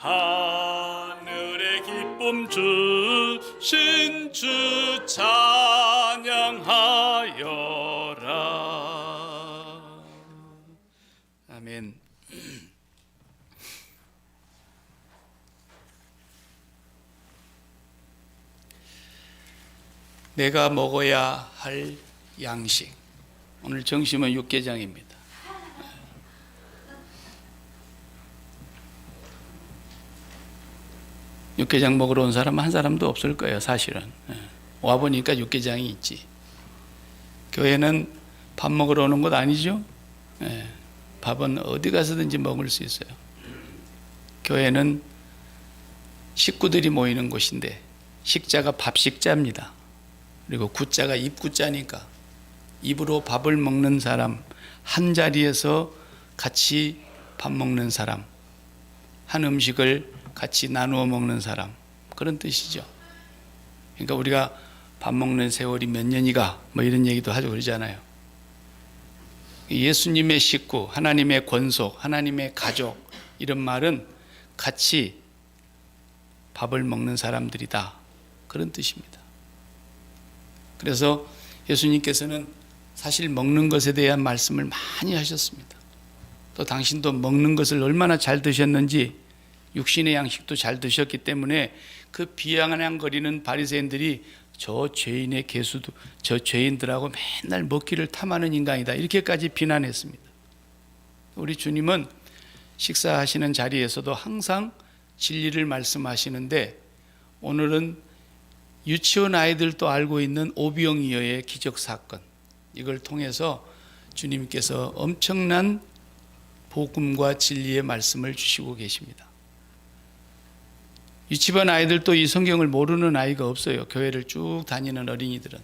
하늘의 기쁨 주신 주 찬양하여라. 아멘. 내가 먹어야 할 양식. 오늘 정심은 육개장입니다. 육개장 먹으러 온 사람은 한 사람도 없을 거예요, 사실은. 와보니까 육개장이 있지. 교회는 밥 먹으러 오는 곳 아니죠? 밥은 어디 가서든지 먹을 수 있어요. 교회는 식구들이 모이는 곳인데, 식자가 밥식자입니다. 그리고 구자가 입구자니까 입으로 밥을 먹는 사람, 한 자리에서 같이 밥 먹는 사람, 한 음식을 같이 나누어 먹는 사람, 그런 뜻이죠. 그러니까 우리가 밥 먹는 세월이 몇 년이가 뭐 이런 얘기도 하죠, 그러잖아요. 예수님의 식구, 하나님의 권속, 하나님의 가족, 이런 말은 같이 밥을 먹는 사람들이다, 그런 뜻입니다. 그래서 예수님께서는 사실 먹는 것에 대한 말씀을 많이 하셨습니다. 또 당신도 먹는 것을 얼마나 잘 드셨는지, 육신의 양식도 잘 드셨기 때문에 그 비아냥거리는 바리새인들이 저 죄인의 개수도, 저 죄인들하고 맨날 먹기를 탐하는 인간이다, 이렇게까지 비난했습니다. 우리 주님은 식사하시는 자리에서도 항상 진리를 말씀하시는데, 오늘은 유치원 아이들도 알고 있는 오병이어의 기적 사건, 이걸 통해서 주님께서 엄청난 복음과 진리의 말씀을 주시고 계십니다. 유치원 아이들도 이 성경을 모르는 아이가 없어요. 교회를 쭉 다니는 어린이들은.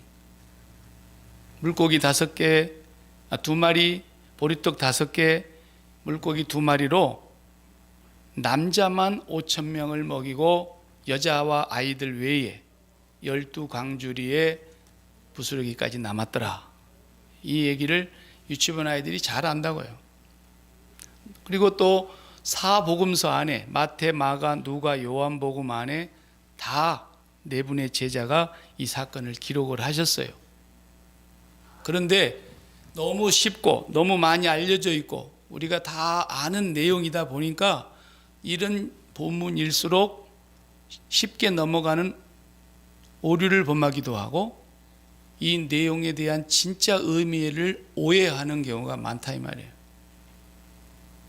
물고기 5개, 2마리, 보리떡 5개, 물고기 2마리로 남자만 5,000명을 먹이고 여자와 아이들 외에 12광주리에 부스러기까지 남았더라. 이 얘기를 유치원 아이들이 잘 안다고요. 그리고 또 사복음서 안에, 마태, 마가, 누가, 요한복음 안에 다 4분의 제자가 이 사건을 기록을 하셨어요. 그런데 너무 쉽고 너무 많이 알려져 있고 우리가 다 아는 내용이다 보니까 이런 본문일수록 쉽게 넘어가는 오류를 범하기도 하고 이 내용에 대한 진짜 의미를 오해하는 경우가 많다, 이 말이에요.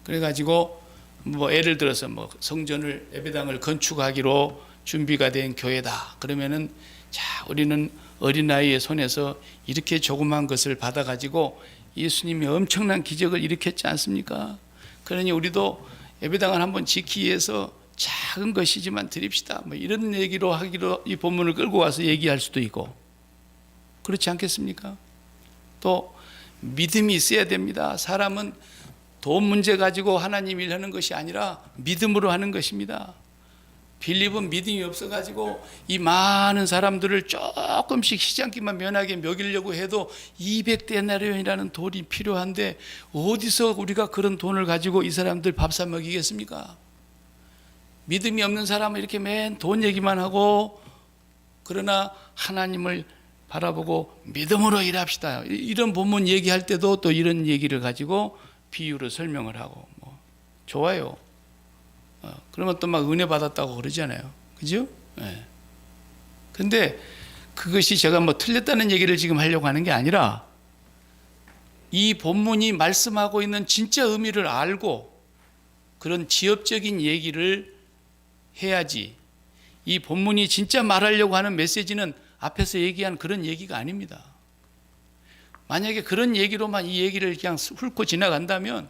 그래가지고 뭐 예를 들어서 뭐 성전을, 예배당을 건축하기로 준비가 된 교회다. 그러면은 자, 우리는 어린아이의 손에서 이렇게 조그만 것을 받아가지고 예수님이 엄청난 기적을 일으켰지 않습니까? 그러니 우리도 예배당을 한번 짓기 위해서 작은 것이지만 드립시다, 뭐 이런 얘기로 하기로 이 본문을 끌고 와서 얘기할 수도 있고, 그렇지 않겠습니까? 또 믿음이 있어야 됩니다. 사람은 돈 문제 가지고 하나님 일하는 것이 아니라 믿음으로 하는 것입니다. 빌립은 믿음이 없어가지고 이 많은 사람들을 조금씩 시장기만 면하게 먹이려고 해도 200데나리온이라는 돈이 필요한데 어디서 우리가 그런 돈을 가지고 이 사람들 밥 사 먹이겠습니까? 믿음이 없는 사람은 이렇게 맨 돈 얘기만 하고, 그러나 하나님을 바라보고 믿음으로 일합시다, 이런 본문 얘기할 때도 또 이런 얘기를 가지고 비유로 설명을 하고, 뭐 좋아요. 그러면 또 막 은혜 받았다고 그러잖아요, 그죠? 근데 그것이 제가 뭐 틀렸다는 얘기를 지금 하려고 하는 게 아니라, 이 본문이 말씀하고 있는 진짜 의미를 알고 그런 지엽적인 얘기를 해야지. 이 본문이 진짜 말하려고 하는 메시지는 앞에서 얘기한 그런 얘기가 아닙니다. 만약에 그런 얘기로만 이 얘기를 그냥 훑고 지나간다면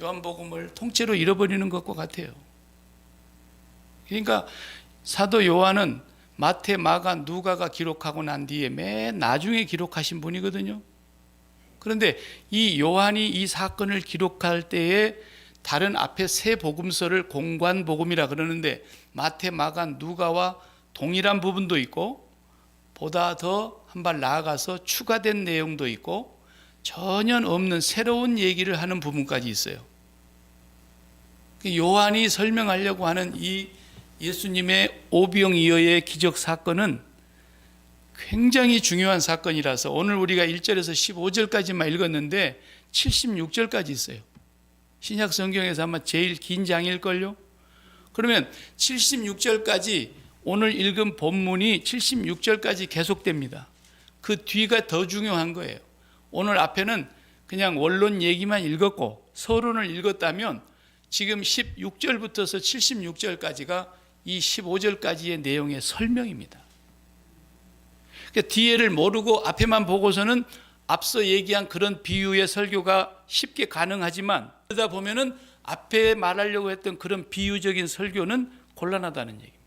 요한복음을 통째로 잃어버리는 것과 같아요. 그러니까 사도 요한은 마태, 마가, 누가가 기록하고 난 뒤에 맨 나중에 기록하신 분이거든요. 그런데 이 요한이 이 사건을 기록할 때에 다른 앞에 세 복음서를 공관복음이라 그러는데, 마태, 마가, 누가와 동일한 부분도 있고 보다 더 한 발 나아가서 추가된 내용도 있고 전혀 없는 새로운 얘기를 하는 부분까지 있어요. 요한이 설명하려고 하는 이 예수님의 오병이어의 기적 사건은 굉장히 중요한 사건이라서 오늘 우리가 1절에서 15절까지만 읽었는데 76절까지 있어요. 신약 성경에서 아마 제일 긴 장일걸요. 그러면 76절까지 오늘 읽은 본문이 76절까지 계속됩니다. 그 뒤가 더 중요한 거예요. 오늘 앞에는 그냥 원론 얘기만 읽었고 서론을 읽었다면 지금 16절부터서 76절까지가 이 15절까지의 내용의 설명입니다. 그러니까 뒤에를 모르고 앞에만 보고서는 앞서 얘기한 그런 비유의 설교가 쉽게 가능하지만 그러다 보면은 앞에 말하려고 했던 그런 비유적인 설교는 곤란하다는 얘기입니다.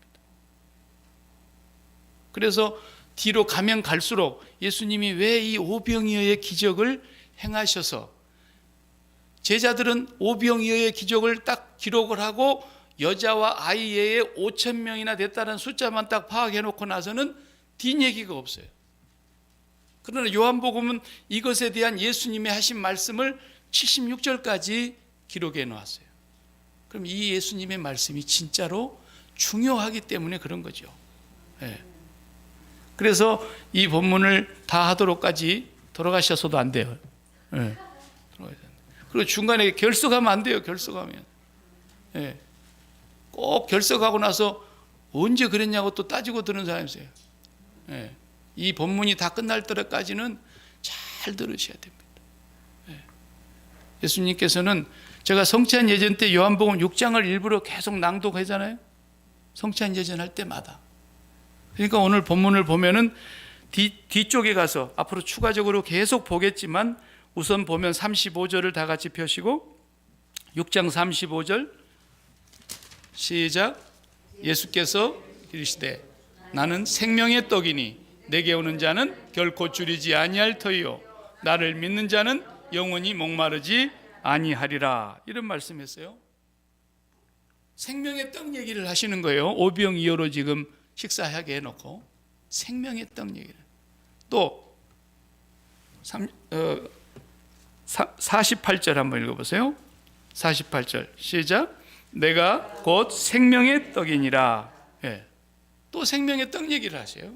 그래서 뒤로 가면 갈수록 예수님이 왜 이 오병이어의 기적을 행하셔서 제자들은 오병이어의 기적을 딱 기록을 하고 여자와 아이 외에 5천 명이나 됐다는 숫자만 딱 파악해 놓고 나서는 뒷얘기가 없어요. 그러나 요한복음은 이것에 대한 예수님의 하신 말씀을 76절까지 기록해 놓았어요. 그럼 이 예수님의 말씀이 진짜로 중요하기 때문에 그런 거죠. 네. 그래서 이 본문을 다 하도록까지 돌아가셔서도 안 돼요. 네. 그리고 중간에 결석하면 안 돼요. 결석하면. 네. 꼭 결석하고 나서 언제 그랬냐고 또 따지고 드는 사람이 있어요. 네. 이 본문이 다 끝날 때까지는 잘 들으셔야 됩니다. 네. 예수님께서는 제가 성찬 예전 때 요한복음 6장을 일부러 계속 낭독하잖아요. 성찬 예전 할 때마다. 그러니까 오늘 본문을 보면은 뒤쪽에 가서 앞으로 추가적으로 계속 보겠지만 우선 보면 35절을 다 같이 펴시고 6장 35절 시작. 예수께서 이르시되 나는 생명의 떡이니 내게 오는 자는 결코 줄이지 아니할 터이요 나를 믿는 자는 영원히 목마르지 아니하리라. 이런 말씀했어요. 생명의 떡 얘기를 하시는 거예요. 오병이어로 지금 식사하게 해놓고 생명의 떡 얘기를. 또 48절 한번 읽어보세요. 48절 시작. 내가 곧 생명의 떡이니라. 예. 또 생명의 떡 얘기를 하세요.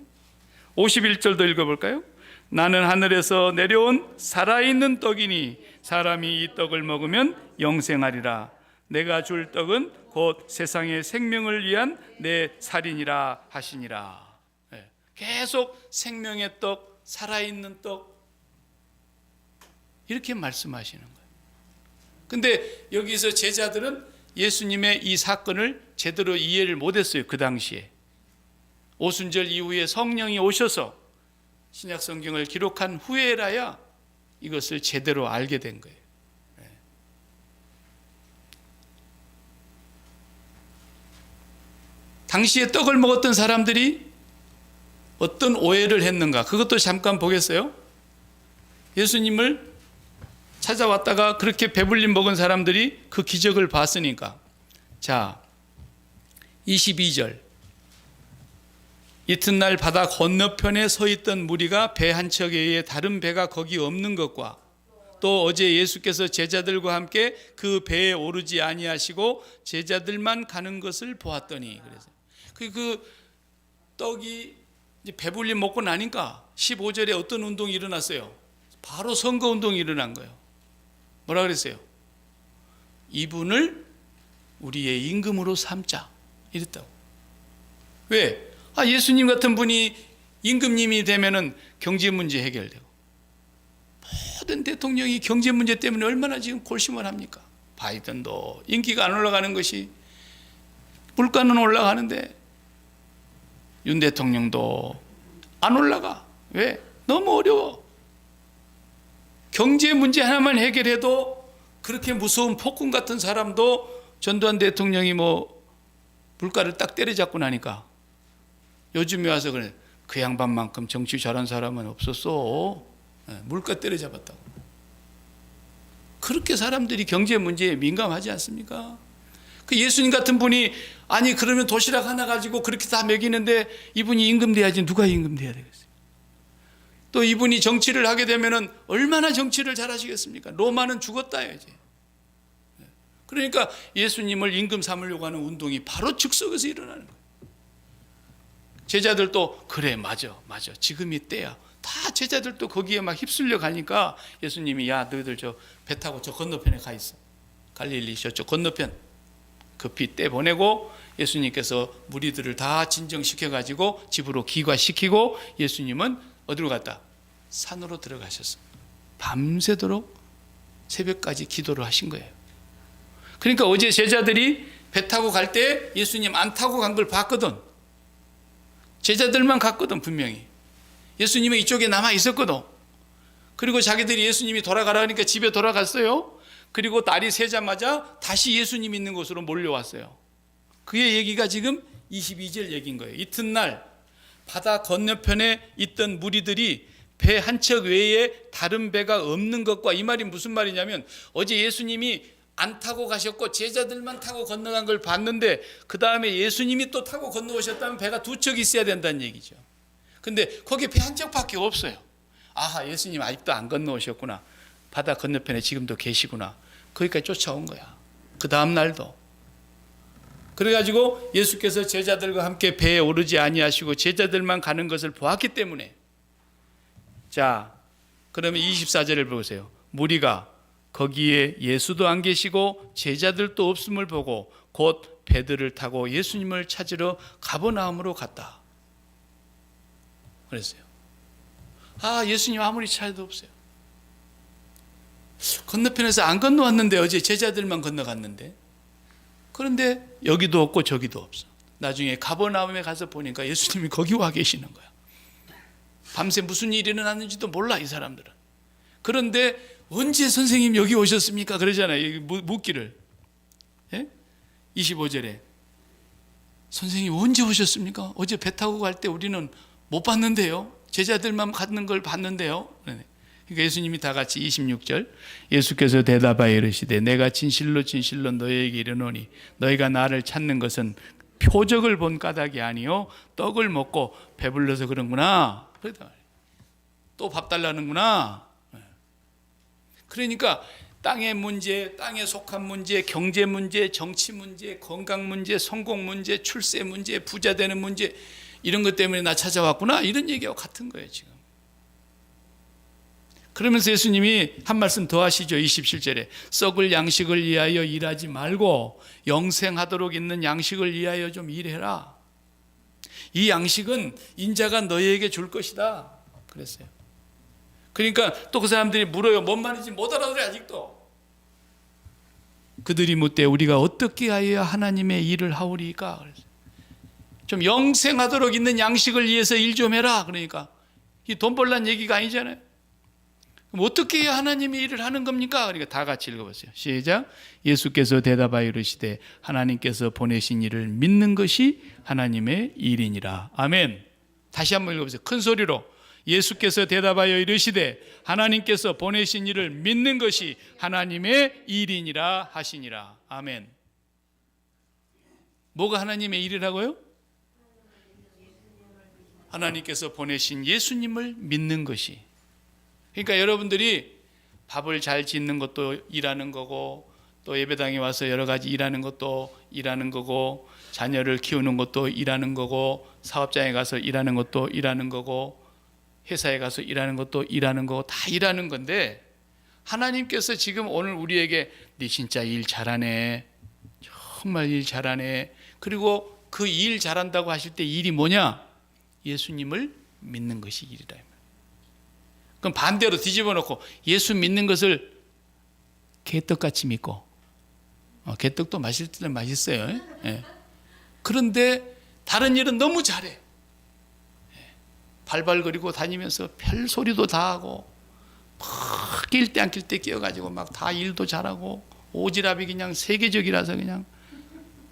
51절도 읽어볼까요? 나는 하늘에서 내려온 살아있는 떡이니 사람이 이 떡을 먹으면 영생하리라. 내가 줄 떡은 곧 세상의 생명을 위한 내 살이니라 하시니라. 예. 계속 생명의 떡, 살아있는 떡 이렇게 말씀하시는 거예요. 근데 여기서 제자들은 예수님의 이 사건을 제대로 이해를 못했어요. 그 당시에 오순절 이후에 성령이 오셔서 신약 성경을 기록한 후에라야 이것을 제대로 알게 된 거예요. 당시에 떡을 먹었던 사람들이 어떤 오해를 했는가, 그것도 잠깐 보겠어요. 예수님을 찾아왔다가 그렇게 배불리 먹은 사람들이 그 기적을 봤으니까. 자, 22절. 이튿날 바다 건너편에 서 있던 무리가 배 한 척에 의해 다른 배가 거기 없는 것과 또 어제 예수께서 제자들과 함께 그 배에 오르지 아니하시고 제자들만 가는 것을 보았더니, 그래서 그 떡이 이제 배불리 먹고 나니까 15절에 어떤 운동이 일어났어요? 바로 선거 운동이 일어난 거예요. 뭐라 그랬어요? 이분을 우리의 임금으로 삼자 이랬다고. 왜? 예수님 같은 분이 임금님이 되면은 경제 문제 해결되고, 모든 대통령이 경제 문제 때문에 얼마나 지금 골심을 합니까? 바이든도 인기가 안 올라가는 것이, 물가는 올라가는데 윤 대통령도 안 올라가. 왜? 너무 어려워. 경제 문제 하나만 해결해도 그렇게 무서운 폭군 같은 사람도 전두환 대통령이 물가를 딱 때려잡고 나니까 요즘에 와서 그래, 그 양반만큼 정치 잘한 사람은 없었어. 물가 때려잡았다고. 그렇게 사람들이 경제 문제에 민감하지 않습니까? 그 예수님 같은 분이 그러면 도시락 하나 가지고 그렇게 다 먹이는데 이분이 임금 돼야지 누가 임금 돼야 되겠어요? 또 이분이 정치를 하게 되면은 얼마나 정치를 잘하시겠습니까? 로마는 죽었다 이제. 그러니까 예수님을 임금 삼으려고 하는 운동이 바로 즉석에서 일어나는 거예요. 제자들도 그래 맞아 지금이 때야. 다 제자들도 거기에 막 휩쓸려 가니까 예수님이 야 너희들 저 배 타고 저 건너편에 가 있어. 갈릴리 저쪽 건너편 급히 때 보내고 예수님께서 무리들을 다 진정시켜 가지고 집으로 기과시키고 예수님은 어디로 갔다? 산으로 들어가셨어. 밤새도록 새벽까지 기도를 하신 거예요. 그러니까 어제 제자들이 배 타고 갈 때 예수님 안 타고 간 걸 봤거든. 제자들만 갔거든 분명히. 예수님은 이쪽에 남아 있었거든. 그리고 자기들이 예수님이 돌아가라 하니까 집에 돌아갔어요. 그리고 날이 새자마자 다시 예수님 있는 곳으로 몰려왔어요. 그의 얘기가 지금 22절 얘기인 거예요. 이튿날 바다 건너편에 있던 무리들이 배 한 척 외에 다른 배가 없는 것과, 이 말이 무슨 말이냐면 어제 예수님이 안 타고 가셨고 제자들만 타고 건너간 걸 봤는데 그 다음에 예수님이 또 타고 건너오셨다면 배가 두 척 있어야 된다는 얘기죠. 근데 거기 배 한 척밖에 없어요. 아하, 예수님 아직도 안 건너오셨구나. 바다 건너편에 지금도 계시구나. 거기까지 쫓아온 거야. 그 다음 날도. 그래가지고 예수께서 제자들과 함께 배에 오르지 아니하시고 제자들만 가는 것을 보았기 때문에, 자 그러면 24절을 보세요. 무리가 거기에 예수도 안 계시고 제자들도 없음을 보고 곧 배들을 타고 예수님을 찾으러 가버나움으로 갔다. 그랬어요. 아, 예수님 아무리 찾아도 없어요. 건너편에서 안 건너왔는데 어제 제자들만 건너갔는데, 그런데 여기도 없고 저기도 없어. 나중에 가버나움에 가서 보니까 예수님이 거기 와 계시는 거야. 밤새 무슨 일이 일어났는지도 몰라 이 사람들은. 그런데 언제 선생님 여기 오셨습니까? 그러잖아요. 묻기를. 예? 25절에 선생님 언제 오셨습니까? 어제 배 타고 갈 때 우리는 못 봤는데요. 제자들만 갖는 걸 봤는데요. 그러니까 예수님이 다 같이 26절, 예수께서 대답하여 이르시되 내가 진실로 진실로 너희에게 이르노니 너희가 나를 찾는 것은 표적을 본 까닭이 아니요 떡을 먹고 배불러서 그런구나. 또 밥 달라는구나. 그러니까 땅의 문제, 땅에 속한 문제, 경제 문제, 정치 문제, 건강 문제, 성공 문제, 출세 문제, 부자 되는 문제, 이런 것 때문에 나 찾아왔구나, 이런 얘기하고 같은 거예요 지금. 그러면서 예수님이 한 말씀 더 하시죠. 27절에 썩을 양식을 위하여 일하지 말고 영생하도록 있는 양식을 위하여 좀 일해라. 이 양식은 인자가 너희에게 줄 것이다 그랬어요. 그러니까 또 그 사람들이 물어요. 뭔 말인지 못 알아들어요 아직도. 그들이 묻되 우리가 어떻게 하여야 하나님의 일을 하오리까. 그랬어요. 좀 영생하도록 있는 양식을 위해서 일 좀 해라. 그러니까 이 돈 벌란 얘기가 아니잖아요. 그럼 어떻게 해야 하나님의 일을 하는 겁니까? 그러니까 다 같이 읽어보세요. 시작. 예수께서 대답하여 이르시되 하나님께서 보내신 일을 믿는 것이 하나님의 일이니라. 아멘. 다시 한번 읽어보세요. 큰 소리로. 예수께서 대답하여 이르시되 하나님께서 보내신 일을 믿는 것이 하나님의 일이니라 하시니라. 아멘. 뭐가 하나님의 일이라고요? 하나님께서 보내신 예수님을 믿는 것이. 그러니까 여러분들이 밥을 잘 짓는 것도 일하는 거고, 또 예배당에 와서 여러 가지 일하는 것도 일하는 거고, 자녀를 키우는 것도 일하는 거고, 사업장에 가서 일하는 것도 일하는 거고, 회사에 가서 일하는 것도 일하는 거고, 다 일하는 건데, 하나님께서 지금 오늘 우리에게 네 진짜 일 잘하네, 정말 일 잘하네, 그리고 그 일 잘한다고 하실 때 일이 뭐냐? 예수님을 믿는 것이 일이다. 그럼 반대로 뒤집어 놓고 예수 믿는 것을 개떡같이 믿고, 개떡도 마실 때는 맛있어요. 예. 그런데 다른 일은 너무 잘해. 발발거리고 다니면서 별 소리도 다 하고, 막 낄 때 안 낄 때 끼어가지고 막 다 일도 잘하고, 오지랖이 그냥 세계적이라서 그냥.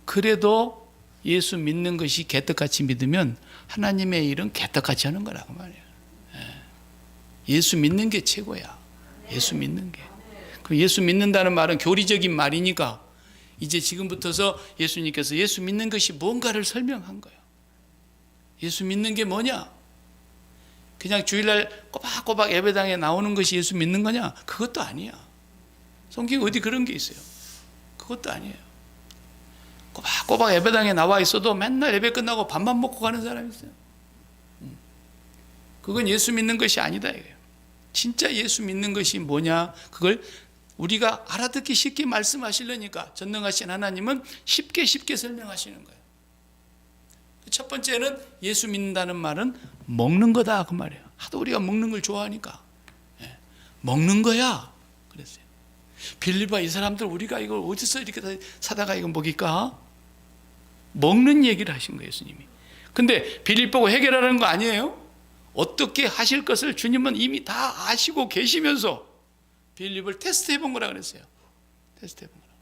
그래도 예수 믿는 것이 개떡같이 믿으면 하나님의 일은 개떡같이 하는 거라고 말이에요. 예수 믿는 게 최고야. 예수 믿는 게. 그럼 예수 믿는다는 말은 교리적인 말이니까 이제 지금부터서 예수님께서 예수 믿는 것이 뭔가를 설명한 거예요. 예수 믿는 게 뭐냐? 그냥 주일날 꼬박꼬박 예배당에 나오는 것이 예수 믿는 거냐? 그것도 아니야. 성경에 어디 그런 게 있어요? 그것도 아니에요. 꼬박꼬박 예배당에 나와 있어도 맨날 예배 끝나고 밥만 먹고 가는 사람이 있어요. 그건 예수 믿는 것이 아니다 이거예요. 진짜 예수 믿는 것이 뭐냐, 그걸 우리가 알아듣기 쉽게 말씀하시려니까 전능하신 하나님은 쉽게 설명하시는 거예요. 첫 번째는 예수 믿는다는 말은 먹는 거다 그 말이에요. 하도 우리가 먹는 걸 좋아하니까 먹는 거야 그랬어요. 빌립아, 이 사람들 우리가 이걸 어디서 이렇게 사다가 이거 먹일까? 먹는 얘기를 하신 거예요, 예수님이. 근데 빌립 보고 해결하는 거 아니에요? 어떻게 하실 것을 주님은 이미 다 아시고 계시면서 빌립을 테스트해 본 거라 그랬어요. 테스트해 본 거라.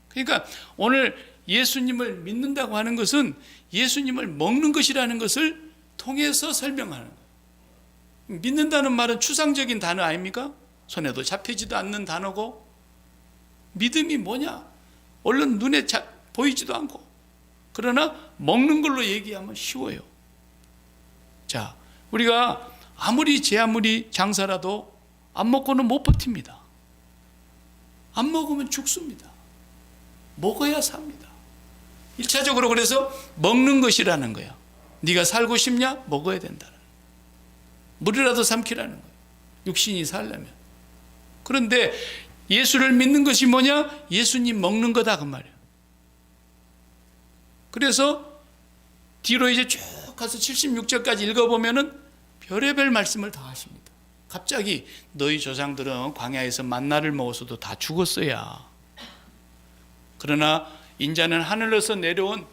그러니까 오늘 예수님을 믿는다고 하는 것은 예수님을 먹는 것이라는 것을 통해서 설명하는 거예요. 믿는다는 말은 추상적인 단어 아닙니까? 손에도 잡히지도 않는 단어고, 믿음이 뭐냐? 얼른 눈에 보이지도 않고, 그러나 먹는 걸로 얘기하면 쉬워요. 자, 우리가 아무리 장사라도 안 먹고는 못 버팁니다. 안 먹으면 죽습니다. 먹어야 삽니다. 1차적으로 그래서 먹는 것이라는 거야. 네가 살고 싶냐? 먹어야 된다는 거야. 물이라도 삼키라는 거야. 육신이 살려면. 그런데 예수를 믿는 것이 뭐냐? 예수님 먹는 거다 그 말이야. 그래서 뒤로 이제 쭉 가서 76절까지 읽어보면은 별의별 말씀을 다 하십니다. 갑자기 너희 조상들은 광야에서 만나를 먹어서도 다 죽었어야. 그러나 인자는 하늘에서 내려온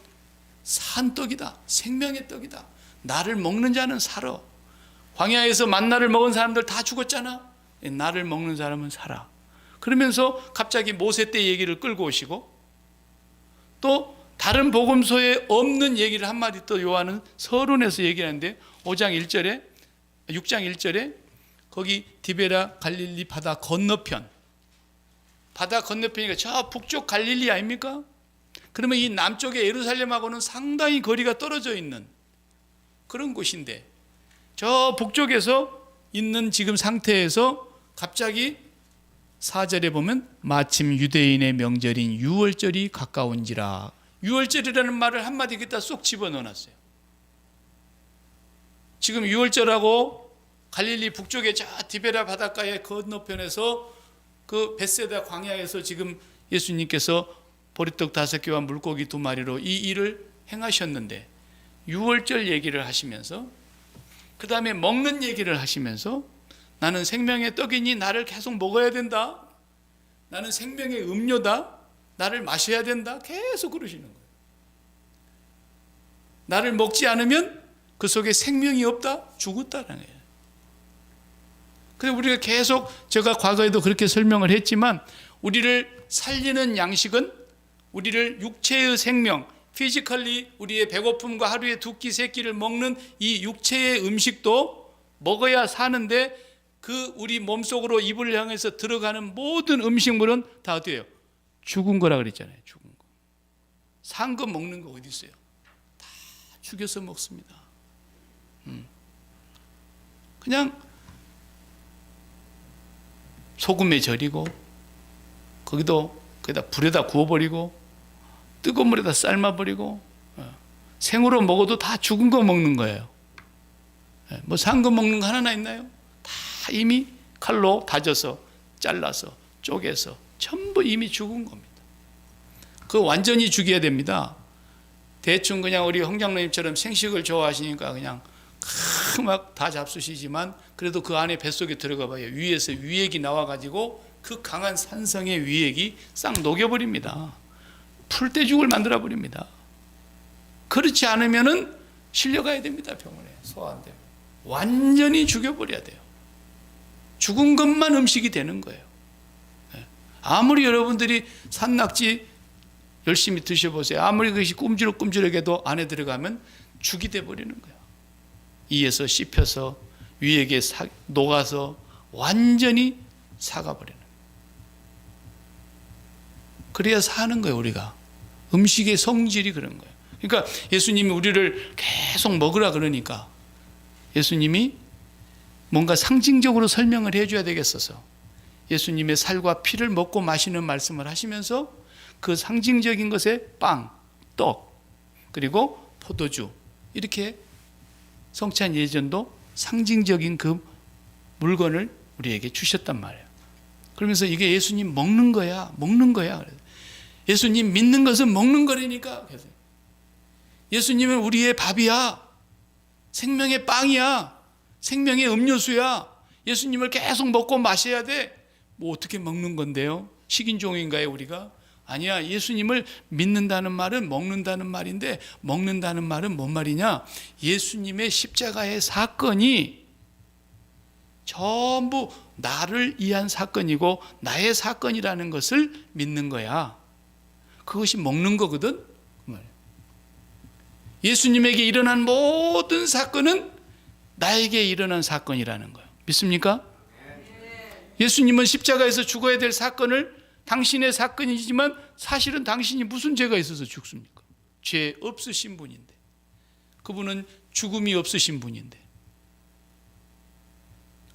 산떡이다. 생명의 떡이다. 나를 먹는 자는 살아. 광야에서 만나를 먹은 사람들 다 죽었잖아. 나를 먹는 사람은 살아. 그러면서 갑자기 모세 때 얘기를 끌고 오시고, 또 다른 복음서에 없는 얘기를 한마디 또 요한은 서론에서 얘기하는데 6장 1절에 거기 디베라 갈릴리 바다 건너편이니까 저 북쪽 갈릴리 아닙니까? 그러면 이 남쪽의 예루살렘하고는 상당히 거리가 떨어져 있는 그런 곳인데, 저 북쪽에서 있는 지금 상태에서 갑자기 4절에 보면 마침 유대인의 명절인 유월절이 가까운지라. 유월절이라는 말을 한마디 갖다 쏙 집어넣어놨어요. 지금 유월절하고 갈릴리 북쪽의 저 디베라 바닷가의 건너편에서 그 벳세다 광야에서 지금 예수님께서 보리떡 5개와 물고기 2마리로 이 일을 행하셨는데, 유월절 얘기를 하시면서 그 다음에 먹는 얘기를 하시면서 나는 생명의 떡이니 나를 계속 먹어야 된다. 나는 생명의 음료다. 나를 마셔야 된다. 계속 그러시는 거예요. 나를 먹지 않으면 그 속에 생명이 없다. 죽었다는 거예요. 그래서 우리가 계속, 제가 과거에도 그렇게 설명을 했지만, 우리를 살리는 양식은 우리를 육체의 생명, 피지컬리 우리의 배고픔과 하루에 2끼 3끼를 먹는 이 육체의 음식도 먹어야 사는데, 그 우리 몸속으로 입을 향해서 들어가는 모든 음식물은 다 어때요? 죽은 거라 그랬잖아요. 죽은 거. 산 거 먹는 거 어디 있어요? 다 죽여서 먹습니다. 그냥 소금에 절이고, 거기다 불에다 구워버리고, 뜨거운 물에다 삶아버리고, 생으로 먹어도 다 죽은 거 먹는 거예요. 뭐 산 거 먹는 거 하나 있나요? 다 이미 칼로 다져서 잘라서 쪼개서 전부 이미 죽은 겁니다. 그거 완전히 죽여야 됩니다. 대충 그냥 우리 홍장로님처럼 생식을 좋아하시니까 그냥 막 다 잡수시지만, 그래도 그 안에 뱃속에 들어가 봐요. 위에서 위액이 나와가지고 그 강한 산성의 위액이 싹 녹여버립니다. 풀떼죽을 만들어 버립니다. 그렇지 않으면은 실려가야 됩니다. 병원에. 소화 안 되면 완전히 죽여버려야 돼요. 죽은 것만 음식이 되는 거예요. 아무리 여러분들이 산낙지 열심히 드셔보세요. 아무리 그것이 꼼지락꼼지락해도 안에 들어가면 죽이 돼버리는 거예요. 이에서 씹혀서 위에게 녹아서 완전히 사가버리는 거예요. 그래야 사는 거예요. 우리가 음식의 성질이 그런 거예요. 그러니까 예수님이 우리를 계속 먹으라 그러니까 예수님이 뭔가 상징적으로 설명을 해줘야 되겠어서 예수님의 살과 피를 먹고 마시는 말씀을 하시면서 그 상징적인 것에 빵, 떡, 그리고 포도주, 이렇게 성찬 예전도 상징적인 그 물건을 우리에게 주셨단 말이에요. 그러면서 이게 예수님 먹는 거야, 먹는 거야. 예수님 믿는 것은 먹는 거라니까. 예수님은 우리의 밥이야, 생명의 빵이야, 생명의 음료수야. 예수님을 계속 먹고 마셔야 돼. 뭐 어떻게 먹는 건데요? 식인종인가요 우리가? 아니야. 예수님을 믿는다는 말은 먹는다는 말인데, 먹는다는 말은 뭔 말이냐? 예수님의 십자가의 사건이 전부 나를 위한 사건이고 나의 사건이라는 것을 믿는 거야. 그것이 먹는 거거든. 예수님에게 일어난 모든 사건은 나에게 일어난 사건이라는 거예요. 믿습니까? 예수님은 십자가에서 죽어야 될 사건을 당신의 사건이지만 사실은 당신이 무슨 죄가 있어서 죽습니까? 죄 없으신 분인데, 그분은 죽음이 없으신 분인데,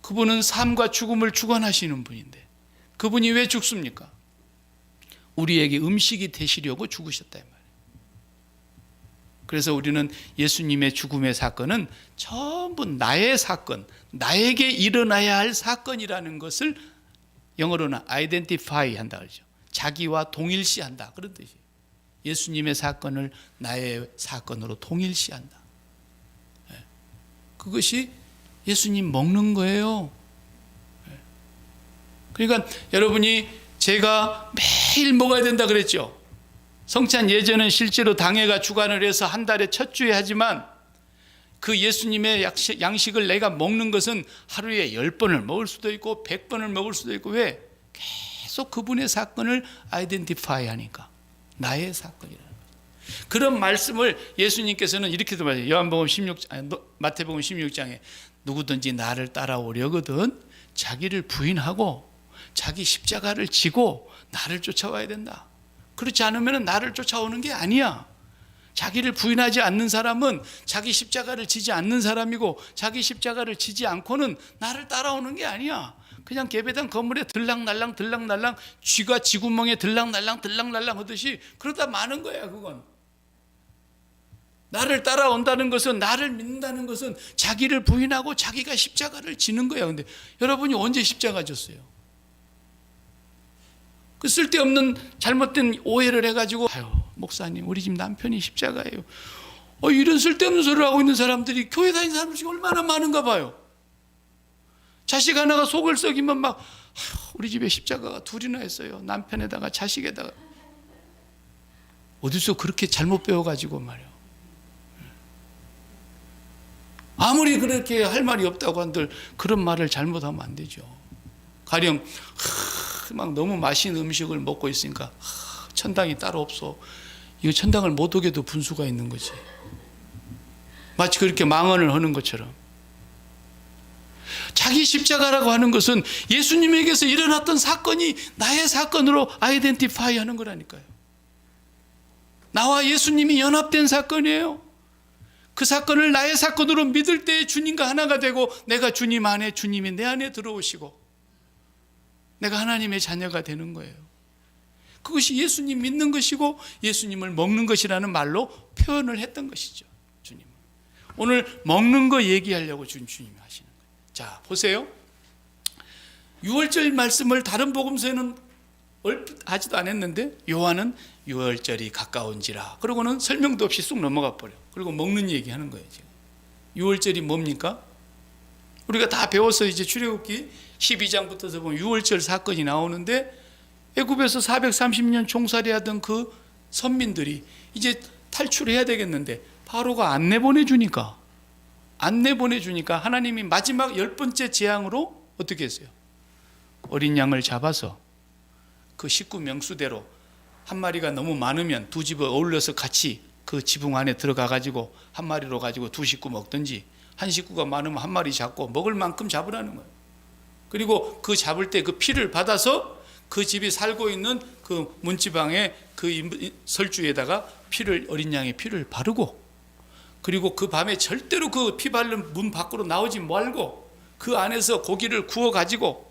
그분은 삶과 죽음을 주관하시는 분인데 그분이 왜 죽습니까? 우리에게 음식이 되시려고 죽으셨다 이 말이에요. 그래서 우리는 예수님의 죽음의 사건은 전부 나의 사건, 나에게 일어나야 할 사건이라는 것을 영어로는 identify 한다 그러죠. 자기와 동일시한다 그런 뜻이에요. 예수님의 사건을 나의 사건으로 동일시한다. 그것이 예수님 먹는 거예요. 그러니까 여러분이 제가 매일 먹어야 된다 그랬죠. 성찬 예전은 실제로 당회가 주관을 해서 한 달에 첫 주에 하지만 그 예수님의 양식을 내가 먹는 것은 하루에 10번을 먹을 수도 있고 100번을 먹을 수도 있고, 왜? 계속 그분의 사건을 아이덴티파이 하니까 나의 사건이라는 거예요. 그런 말씀을 예수님께서는 이렇게도 말해요. 마태복음 16장에 누구든지 나를 따라오려거든 자기를 부인하고 자기 십자가를 지고 나를 쫓아와야 된다. 그렇지 않으면 나를 쫓아오는 게 아니야. 자기를 부인하지 않는 사람은 자기 십자가를 지지 않는 사람이고, 자기 십자가를 지지 않고는 나를 따라오는 게 아니야. 그냥 개배당 건물에 들락날락 쥐가 쥐구멍에 들락날락 하듯이 그러다 마는 거야. 그건 나를 따라온다는 것은, 나를 믿는다는 것은 자기를 부인하고 자기가 십자가를 지는 거야. 근데 여러분이 언제 십자가 졌어요? 그 쓸데없는 잘못된 오해를 해가지고, 아유 목사님 우리 집 남편이 십자가예요, 이런 쓸데없는 소리를 하고 있는 사람들이 교회 다니는 사람 중에 얼마나 많은가 봐요. 자식 하나가 속을 썩이면 막 우리 집에 십자가가 둘이나 했어요. 남편에다가 자식에다가. 어디서 그렇게 잘못 배워가지고 말이에요. 아무리 그렇게 할 말이 없다고 한들 그런 말을 잘못하면 안 되죠. 가령 막 너무 맛있는 음식을 먹고 있으니까 천당이 따로 없어. 이거 천당을 못 오게도 분수가 있는 거지. 마치 그렇게 망언을 하는 것처럼. 자기 십자가라고 하는 것은 예수님에게서 일어났던 사건이 나의 사건으로 아이덴티파이 하는 거라니까요. 나와 예수님이 연합된 사건이에요. 그 사건을 나의 사건으로 믿을 때 주님과 하나가 되고, 내가 주님 안에, 주님이 내 안에 들어오시고 내가 하나님의 자녀가 되는 거예요. 그것이 예수님 믿는 것이고 예수님을 먹는 것이라는 말로 표현을 했던 것이죠. 주님은 오늘 먹는 거 얘기하려고 주님이 하시는 거예요. 자 보세요. 6월절 말씀을 다른 복음서에는 하지도 않았는데 요한은 6월절이 가까운지라 그러고는 설명도 없이 쑥 넘어가 버려. 그리고 먹는 얘기하는 거예요. 지금 6월절이 뭡니까? 우리가 다 배워서 이제 출애굽기 12장부터서 보면 6월절 사건이 나오는데, 애굽에서 430년 종살이하던 그 선민들이 이제 탈출해야 되겠는데 바로가 안 내보내주니까 하나님이 마지막 10번째 재앙으로 어떻게 했어요? 어린 양을 잡아서 그 식구 명수대로, 한 마리가 너무 많으면 두 집을 어울려서 같이 그 지붕 안에 들어가 가지고 한 마리로 가지고 두 식구 먹든지, 한 식구가 많으면 한 마리 잡고 먹을 만큼 잡으라는 거예요. 그리고 그 잡을 때 그 피를 받아서 그 집이 살고 있는 그 문지방에 그 설주에다가 피를, 어린 양의 피를 바르고, 그리고 그 밤에 절대로 그 피 바른 문 밖으로 나오지 말고 그 안에서 고기를 구워 가지고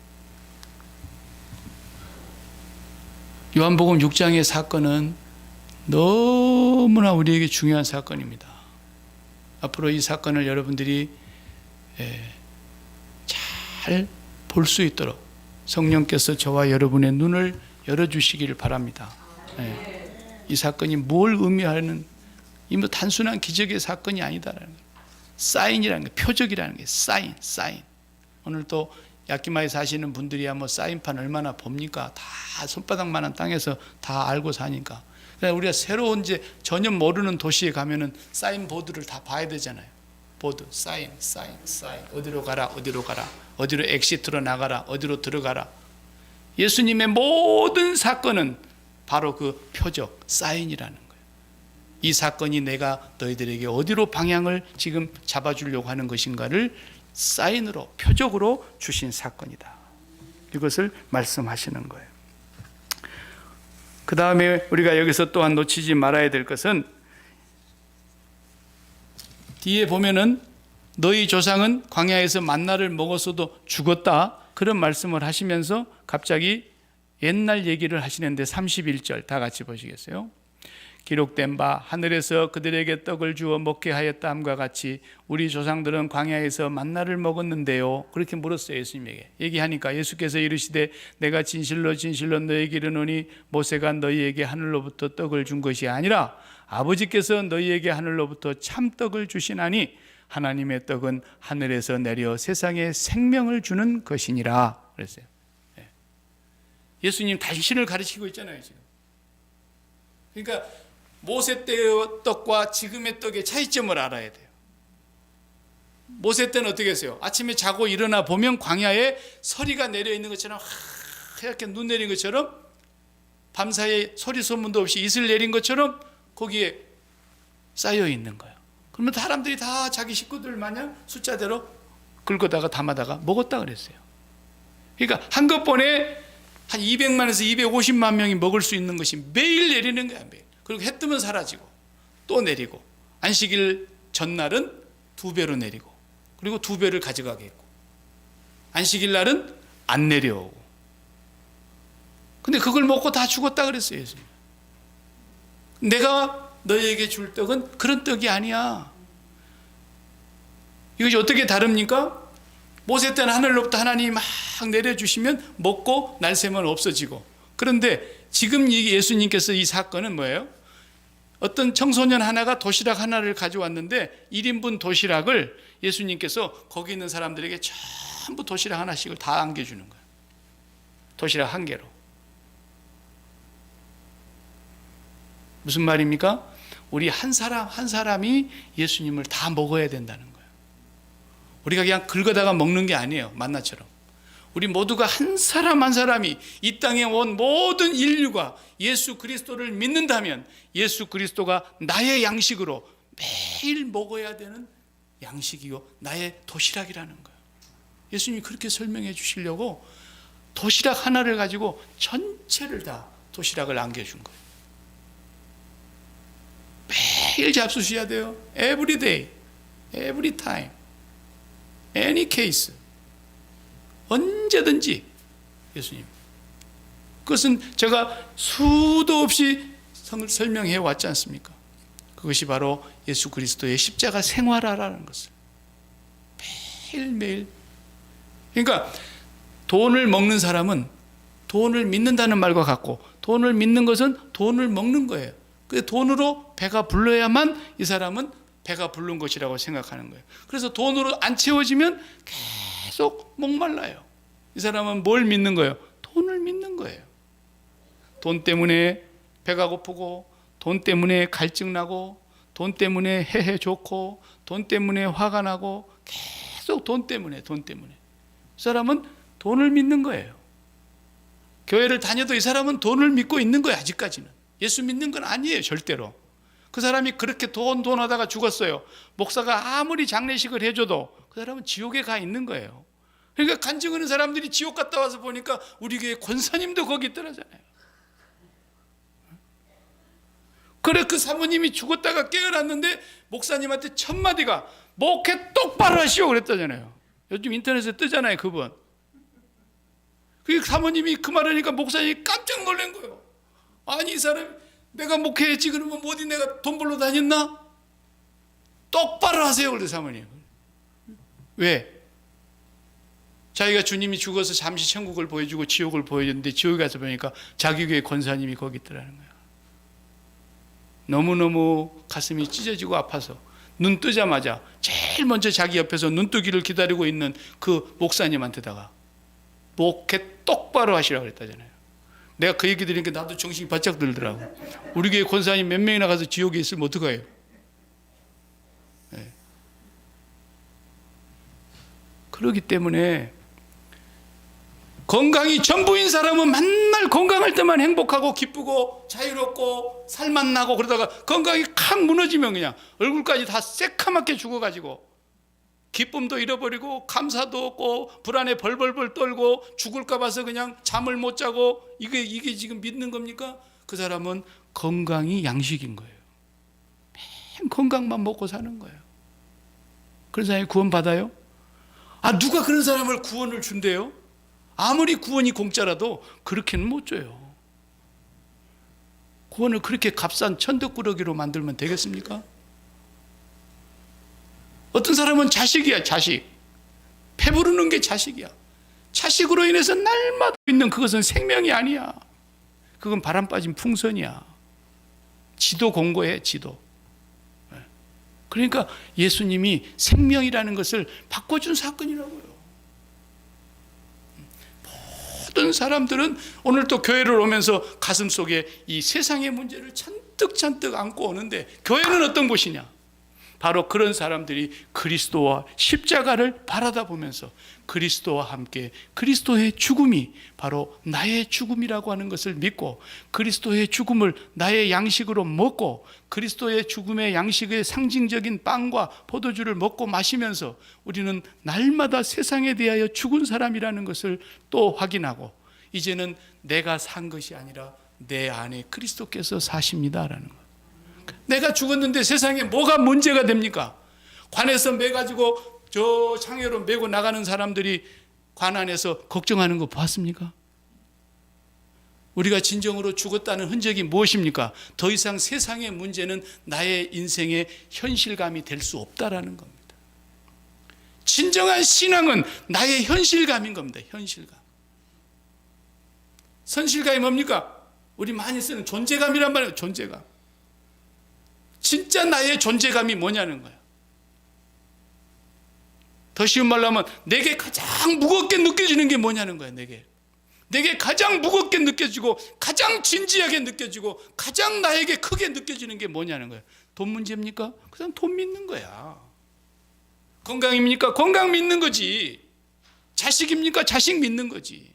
요한복음 6장의 사건은 너무나 우리에게 중요한 사건입니다. 앞으로 이 사건을 여러분들이 잘 볼 수 있도록 성령께서 저와 여러분의 눈을 열어주시기를 바랍니다. 이 사건이 뭘 의미하는, 이 뭐 단순한 기적의 사건이 아니다라는 거예요. 사인이라는 게, 표적이라는 게 사인. 오늘 또 야키마에 사시는 분들이야 뭐 사인판 얼마나 봅니까? 다 손바닥만한 땅에서 다 알고 사니까. 그러니까 우리가 새로운 이제 전혀 모르는 도시에 가면은 사인 보드를 다 봐야 되잖아요. 보드, 사인. 어디로 가라, 어디로 엑시트로 나가라, 어디로 들어가라. 예수님의 모든 사건은 바로 그 표적, 사인이라는 거예요. 이 사건이 내가 너희들에게 어디로 방향을 지금 잡아주려고 하는 것인가를 사인으로, 표적으로 주신 사건이다. 이것을 말씀하시는 거예요. 그 다음에 우리가 여기서 또한 놓치지 말아야 될 것은, 뒤에 보면은 너희 조상은 광야에서 만나를 먹었어도 죽었다, 그런 말씀을 하시면서 갑자기 옛날 얘기를 하시는데 31절 다 같이 보시겠어요? 기록된 바 하늘에서 그들에게 떡을 주어 먹게 하였다 함과 같이 우리 조상들은 광야에서 만나를 먹었는데요. 그렇게 물었어요. 예수님에게. 얘기하니까 예수께서 이르시되 내가 진실로 너희에게 이르노니 모세가 너희에게 하늘로부터 떡을 준 것이 아니라 아버지께서 너희에게 하늘로부터 참떡을 주시나니 하나님의 떡은 하늘에서 내려 세상에 생명을 주는 것이니라 그랬어요. 예수님 당신을 가르치고 있잖아요, 지금. 그러니까 모세 때의 떡과 지금의 떡의 차이점을 알아야 돼요. 모세 때는 어떻게 했어요? 아침에 자고 일어나 보면 광야에 서리가 내려 있는 것처럼, 하얗게 눈 내린 것처럼, 밤사이에 소리 소문도 없이 이슬 내린 것처럼 거기에 쌓여 있는 거예요. 그러면 사람들이 다 자기 식구들 마냥 숫자대로 긁어다가 담아다가 먹었다 그랬어요. 그러니까 한꺼번에 한 200만에서 250만 명이 먹을 수 있는 것이 매일 내리는 거야, 매일. 그리고 해 뜨면 사라지고 또 내리고, 안식일 전날은 2배로 내리고, 그리고 2배를 가져가게 했고, 안식일 날은 안 내려오고. 근데 그걸 먹고 다 죽었다 그랬어요, 예수님. 내가 너희에게 줄 떡은 그런 떡이 아니야. 이것이 어떻게 다릅니까? 모세 때는 하늘로부터 하나님이 막 내려주시면 먹고 날 새면 없어지고, 그런데 지금 예수님께서 이 사건은 뭐예요? 어떤 청소년 하나가 도시락 하나를 가져왔는데 1인분 도시락을 예수님께서 거기 있는 사람들에게 전부 도시락 하나씩을 다 안겨주는 거예요. 도시락 한 개로. 무슨 말입니까? 우리 한 사람 한 사람이 예수님을 다 먹어야 된다는 거예요. 우리가 그냥 긁어다가 먹는 게 아니에요, 만나처럼. 우리 모두가 한 사람 한 사람이 이 땅에 온 모든 인류가 예수 그리스도를 믿는다면 예수 그리스도가 나의 양식으로 매일 먹어야 되는 양식이요, 나의 도시락이라는 거예요. 예수님이 그렇게 설명해 주시려고 도시락 하나를 가지고 전체를 다 도시락을 안겨준 거예요. 매일 잡수셔야 돼요. Every day, every time, any case. 언제든지 예수님. 그것은 제가 수도 없이 설명해 왔지 않습니까? 그것이 바로 예수 그리스도의 십자가 생활화라는 것을 매일매일. 그러니까 돈을 먹는 사람은 돈을 믿는다는 말과 같고, 돈을 믿는 것은 돈을 먹는 거예요. 그 돈으로 배가 불러야만 이 사람은 배가 부른 것이라고 생각하는 거예요. 그래서 돈으로 안 채워지면 계속 목말라요. 이 사람은 뭘 믿는 거예요? 돈을 믿는 거예요. 돈 때문에 배가 고프고, 돈 때문에 갈증 나고, 돈 때문에 해해 좋고, 돈 때문에 화가 나고, 계속 돈 때문에. 이 사람은 돈을 믿는 거예요. 교회를 다녀도 이 사람은 돈을 믿고 있는 거예요, 아직까지는. 예수 믿는 건 아니에요, 절대로. 그 사람이 그렇게 돈 하다가 죽었어요. 목사가 아무리 장례식을 해줘도 그 사람은 지옥에 가 있는 거예요. 그러니까 간증하는 사람들이 지옥 갔다 와서 보니까 우리 교회 권사님도 거기 있더라잖아요. 그래, 그 사모님이 죽었다가 깨어났는데 목사님한테 첫 마디가 목회 똑바로 하시오 그랬다잖아요. 요즘 인터넷에 뜨잖아요, 그분. 그 사모님이 그 말하니까 목사님이 깜짝 놀란 거예요. 아니 이 사람 내가 목회했지 그러면 어디 내가 돈 벌러 다녔나? 똑바로 하세요. 그래서 사모님. 왜? 자기가 주님이 죽어서 잠시 천국을 보여주고 지옥을 보여줬는데 지옥에 가서 보니까 자기 교회 권사님이 거기 있더라는 거야. 너무너무 가슴이 찢어지고 아파서 눈 뜨자마자 제일 먼저 자기 옆에서 눈 뜨기를 기다리고 있는 그 목사님한테다가 목회 똑바로 하시라고 그랬다잖아요. 내가 그 얘기 들으니까 나도 정신이 바짝 들더라고. 우리 교회 권사님 몇 명이나 가서 지옥에 있으면 어떡해요? 네. 그렇기 때문에 건강이 전부인 사람은 맨날 건강할 때만 행복하고 기쁘고 자유롭고 살만 나고 그러다가 건강이 칵 무너지면 그냥 얼굴까지 다 새카맣게 죽어가지고 기쁨도 잃어버리고 감사도 없고 불안에 벌벌벌 떨고 죽을까 봐서 그냥 잠을 못 자고 이게 지금 믿는 겁니까? 그 사람은 건강이 양식인 거예요. 맨 건강만 먹고 사는 거예요. 그런 사람이 구원 받아요? 아, 누가 그런 사람을 구원을 준대요? 아무리 구원이 공짜라도 그렇게는 못 줘요. 구원을 그렇게 값싼 천덕꾸러기로 만들면 되겠습니까? 어떤 사람은 자식이야, 자식. 배부르는 게 자식이야. 자식으로 인해서 날마다 있는 그것은 생명이 아니야. 그건 바람 빠진 풍선이야. 지도 공고해, 지도. 그러니까 예수님이 생명이라는 것을 바꿔준 사건이라고요. 모든 사람들은 오늘 또 교회를 오면서 가슴속에 이 세상의 문제를 잔뜩 안고 오는데 교회는 어떤 곳이냐? 바로 그런 사람들이 그리스도와 십자가를 바라다 보면서 그리스도와 함께 그리스도의 죽음이 바로 나의 죽음이라고 하는 것을 믿고 그리스도의 죽음을 나의 양식으로 먹고 그리스도의 죽음의 양식의 상징적인 빵과 포도주를 먹고 마시면서 우리는 날마다 세상에 대하여 죽은 사람이라는 것을 또 확인하고 이제는 내가 산 것이 아니라 내 안에 그리스도께서 사십니다라는 것. 내가 죽었는데 세상에 뭐가 문제가 됩니까? 관에서 매가지고 저 창회로 메고 나가는 사람들이 관 안에서 걱정하는 거 봤습니까? 우리가 진정으로 죽었다는 흔적이 무엇입니까? 더 이상 세상의 문제는 나의 인생의 현실감이 될 수 없다라는 겁니다. 진정한 신앙은 나의 현실감인 겁니다. 현실감. 선실감이 뭡니까? 우리 많이 쓰는 존재감이란 말이에요. 존재감. 진짜 나의 존재감이 뭐냐는 거야. 더 쉬운 말로 하면 내게 가장 무겁게 느껴지는 게 뭐냐는 거야. 내게 가장 무겁게 느껴지고 가장 진지하게 느껴지고 가장 나에게 크게 느껴지는 게 뭐냐는 거야. 돈 문제입니까? 그 사람 돈 믿는 거야. 건강입니까? 건강 믿는 거지. 자식입니까? 자식 믿는 거지.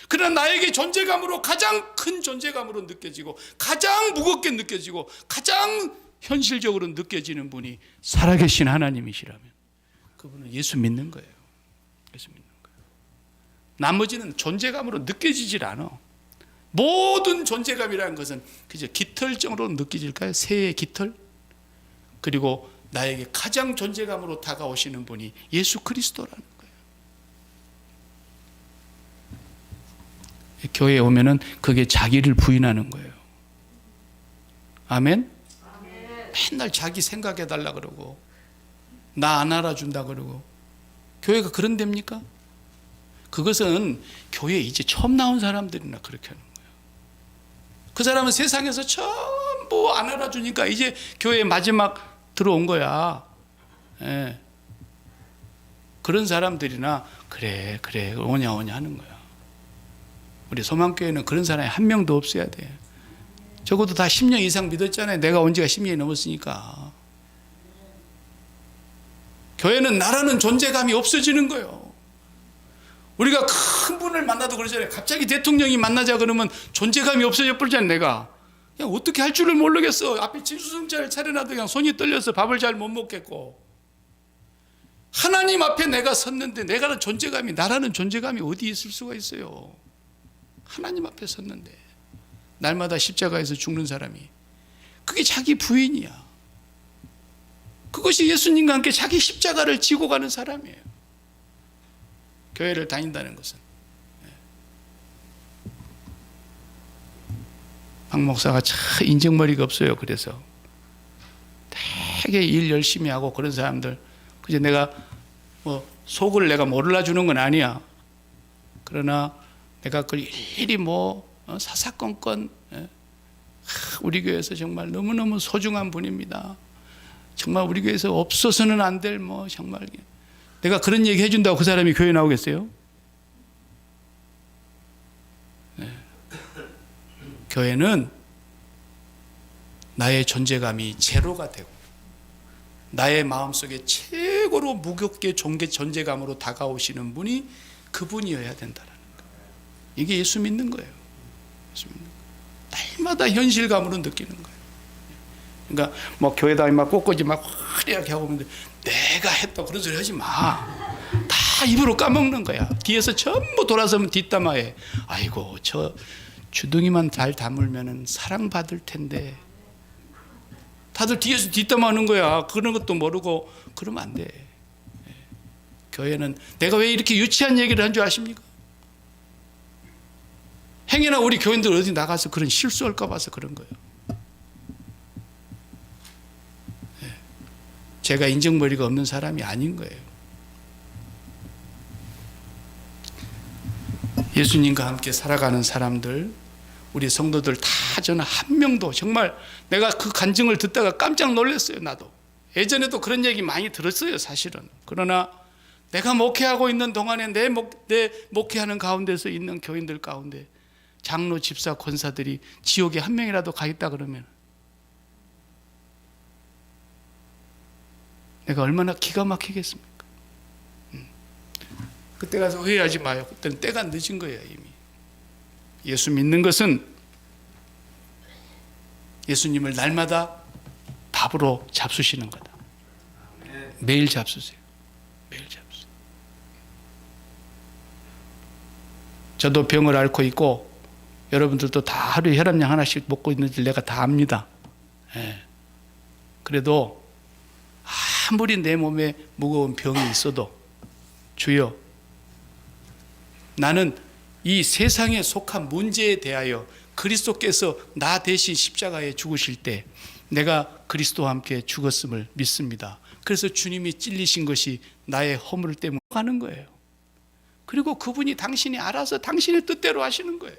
그러나 나에게 존재감으로 가장 큰 존재감으로 느껴지고 가장 무겁게 느껴지고 가장 현실적으로 느껴지는 분이 살아계신 하나님이시라면 그분은 예수 믿는 거예요. 예수 믿는 거예요. 나머지는 존재감으로 느껴지질 않아. 모든 존재감이라는 것은 그저 깃털정으로 느껴질까요? 새의 깃털? 그리고 나에게 가장 존재감으로 다가오시는 분이 예수 그리스도라는 거예요. 교회에 오면은 그게 자기를 부인하는 거예요. 아멘? 맨날 자기 생각해달라 그러고 나 안 알아준다 그러고 교회가 그런 데입니까? 그것은 교회에 이제 처음 나온 사람들이나 그렇게 하는 거예요. 그 사람은 세상에서 전부 안 알아주니까 이제 교회에 마지막 들어온 거야. 예. 그런 사람들이나 그래 오냐 하는 거야. 우리 소망교회는 그런 사람이 한 명도 없어야 돼. 적어도 다 10년 이상 믿었잖아요. 내가 온 지가 10년이 넘었으니까. 교회는 나라는 존재감이 없어지는 거예요. 우리가 큰 분을 만나도 그러잖아요. 갑자기 대통령이 만나자 그러면 존재감이 없어져 버리잖아요. 내가 그냥 어떻게 할 줄을 모르겠어. 앞에 진수성찬을 차려놔도 그냥 손이 떨려서 밥을 잘 못 먹겠고. 하나님 앞에 내가 섰는데 나라는 존재감이 어디 있을 수가 있어요. 하나님 앞에 섰는데 날마다 십자가에서 죽는 사람이 그게 자기 부인이야. 그것이 예수님과 함께 자기 십자가를 지고 가는 사람이에요. 교회를 다닌다는 것은 박 목사가 참 인정머리가 없어요. 그래서 되게 일 열심히 하고 그런 사람들, 그저 내가 뭐 속을 내가 몰라 주는 건 아니야. 그러나 내가 그걸 일일이 뭐 사사건건, 우리 교회에서 정말 너무너무 소중한 분입니다. 정말 우리 교회에서 없어서는 안 될 뭐 정말, 내가 그런 얘기 해준다고 그 사람이 교회 나오겠어요? 교회는 나의 존재감이 제로가 되고 나의 마음속에 최고로 무겁게 존재감으로 다가오시는 분이 그분이어야 된다는 거예요. 이게 예수 믿는 거예요. 예수 믿는 거예요. 날마다 현실감으로 느끼는 거예요. 그러니까 뭐 교회다 막 꽃꽂이 막 화려하게 하고 있는데 내가 했다 그런 소리 하지 마. 다 입으로 까먹는 거야. 뒤에서 전부 돌아서면 뒷담화해. 아이고 저 주둥이만 잘 다물면은 사랑받을 텐데. 다들 뒤에서 뒷담화하는 거야. 그런 것도 모르고 그러면 안 돼. 교회는 내가 왜 이렇게 유치한 얘기를 한 줄 아십니까? 행여나 우리 교인들 어디 나가서 그런 실수할까 봐서 그런 거예요. 제가 인정머리가 없는 사람이 아닌 거예요. 예수님과 함께 살아가는 사람들, 우리 성도들 다 저는 한 명도 정말 내가 그 간증을 듣다가 깜짝 놀랐어요. 나도 예전에도 그런 얘기 많이 들었어요 사실은. 그러나 내가 목회하고 있는 동안에 내 목회하는 가운데서 있는 교인들 가운데 장로, 집사, 권사들이 지옥에 한 명이라도 가 있다 그러면 내가 얼마나 기가 막히겠습니까? 그때 가서 후회하지 마요. 그때는 때가 늦은 거예요 이미. 예수 믿는 것은 예수님을 날마다 밥으로 잡수시는 거다. 매일 잡수세요. 매일 잡수세요. 저도 병을 앓고 있고 여러분들도 다 하루에 혈압약 하나씩 먹고 있는지 내가 다 압니다. 그래도 아무리 내 몸에 무거운 병이 있어도 주여, 나는 이 세상에 속한 문제에 대하여 그리스도께서 나 대신 십자가에 죽으실 때 내가 그리스도와 함께 죽었음을 믿습니다. 그래서 주님이 찔리신 것이 나의 허물 때문에 하는 거예요. 그리고 그분이 당신이 알아서 당신의 뜻대로 하시는 거예요.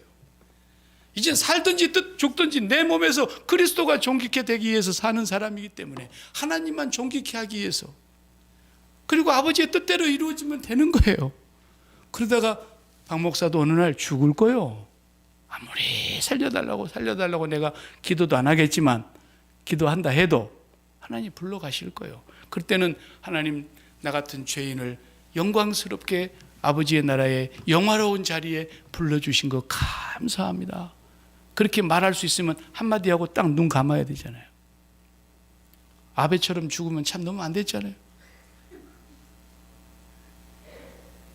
이젠 살든지 죽든지 내 몸에서 그리스도가 존귀케 되기 위해서 사는 사람이기 때문에 하나님만 존귀케 하기 위해서, 그리고 아버지의 뜻대로 이루어지면 되는 거예요. 그러다가 박 목사도 어느 날 죽을 거예요. 아무리 살려달라고 내가 기도도 안 하겠지만 기도한다 해도 하나님 불러가실 거예요. 그때는 하나님 나 같은 죄인을 영광스럽게 아버지의 나라의 영화로운 자리에 불러주신 거 감사합니다. 그렇게 말할 수 있으면 한마디 하고 딱 눈 감아야 되잖아요. 아베처럼 죽으면 참 너무 안 됐잖아요.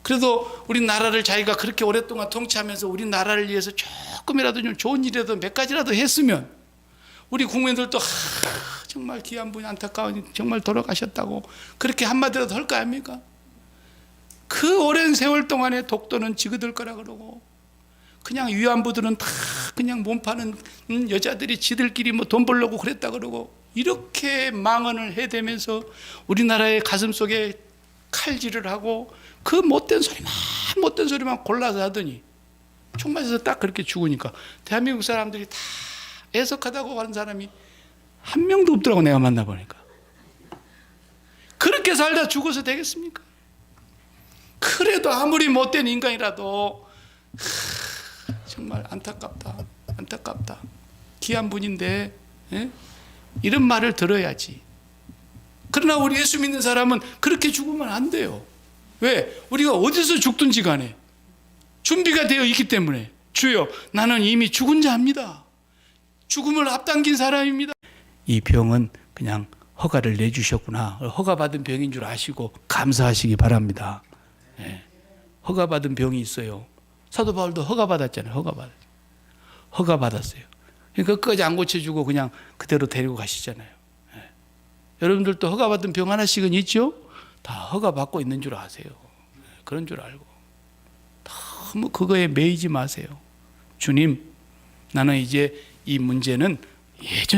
그래도 우리 나라를 자기가 그렇게 오랫동안 통치하면서 우리 나라를 위해서 조금이라도 좀 좋은 일이라도 몇 가지라도 했으면 우리 국민들도 정말 귀한 분이 안타까우니 정말 돌아가셨다고 그렇게 한마디라도 할 거 아닙니까? 그 오랜 세월 동안에 독도는 지그들 거라 그러고 그냥 위안부들은 다 그냥 몸 파는 여자들이 지들끼리 뭐 돈 벌려고 그랬다 그러고 이렇게 망언을 해대면서 우리나라의 가슴 속에 칼질을 하고 그 못된 소리만 골라서 하더니 총 맞아서 딱 그렇게 죽으니까 대한민국 사람들이 다 애석하다고 하는 사람이 한 명도 없더라고. 내가 만나보니까. 그렇게 살다 죽어서 되겠습니까? 그래도 아무리 못된 인간이라도 정말 안타깝다. 귀한 분인데 이런 말을 들어야지. 그러나 우리 예수 믿는 사람은 그렇게 죽으면 안 돼요. 왜? 우리가 어디서 죽든지 간에 준비가 되어 있기 때문에 주여 나는 이미 죽은 자입니다. 죽음을 앞당긴 사람입니다. 이 병은 그냥 허가를 내주셨구나. 허가받은 병인 줄 아시고 감사하시기 바랍니다. 허가받은 병이 있어요. 사도 바울도 허가받았잖아요. 허가받았어요. 그러니까 끝까지 안 고쳐주고 그냥 그대로 데리고 가시잖아요. 여러분들도 허가받은 병 하나씩은 있죠? 다 허가받고 있는 줄 아세요. 그런 줄 알고 너무 그거에 매이지 마세요. 주님, 나는 이제 이 문제는 예전